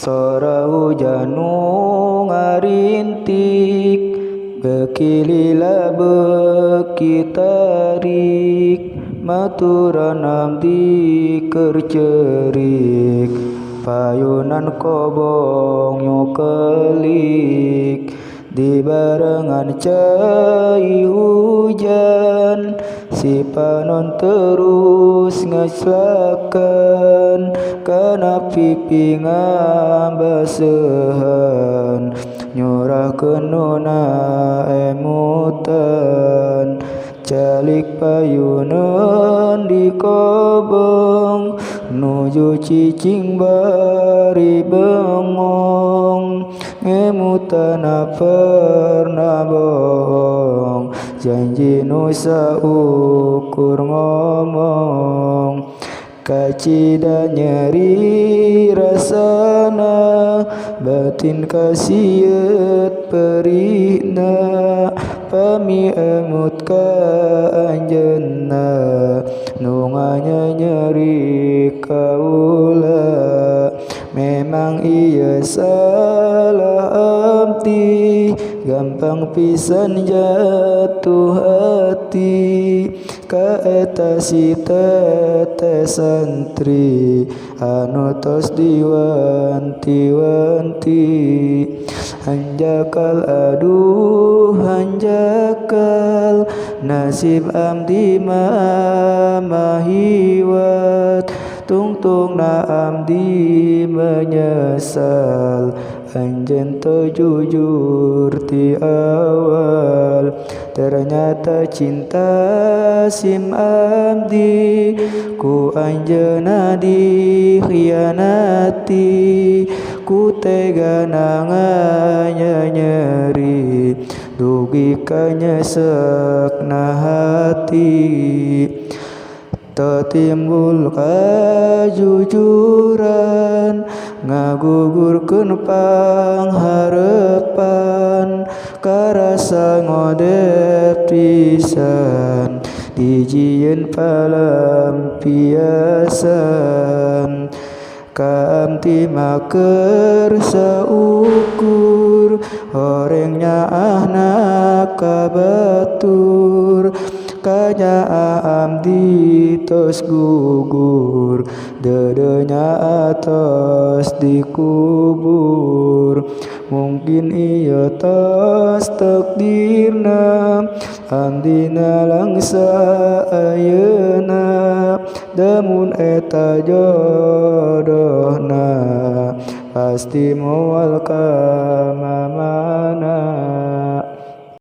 sora hujanu ngarintik bekilila beki tarik maturan abdi kercerik payunan kobong nyokelik di barengan cai hujan si panon terus ngaslakan kana pipi ngabasehan nyurahkeun nona emutan calik payunan di kobong nuju cicing bari bengong ngemutan pernah bohong janji nusa ukur ngomong kacida nyeri rasana batin kasiet perihna pami emut ka anjeunna nunganya nyeri kaula memang iya salah abdi gampang pisan jatuh hati ka eta si teteh santri anu tos diwanti-wanti hanjakal aduh hanjakal nasib abdi mahiwat tungtung na abdi menyesal anjeun teu jujur ti awal ternyata cinta sim abdi ku anjeunna dikhianati ku tega nanganya nyeri dugi ka nyesekna hati timbul kajujuran ngagugurkeun pangharepan karasa ngodep pisan dijieun palampiasan kamti maker saukur horengnya ahna kabatur kanya abdi tos gugur dedenya atos dikubur mungkin iya tos takdirna abdina langsa ayeuna damun eta jodohna pasti moal ka mama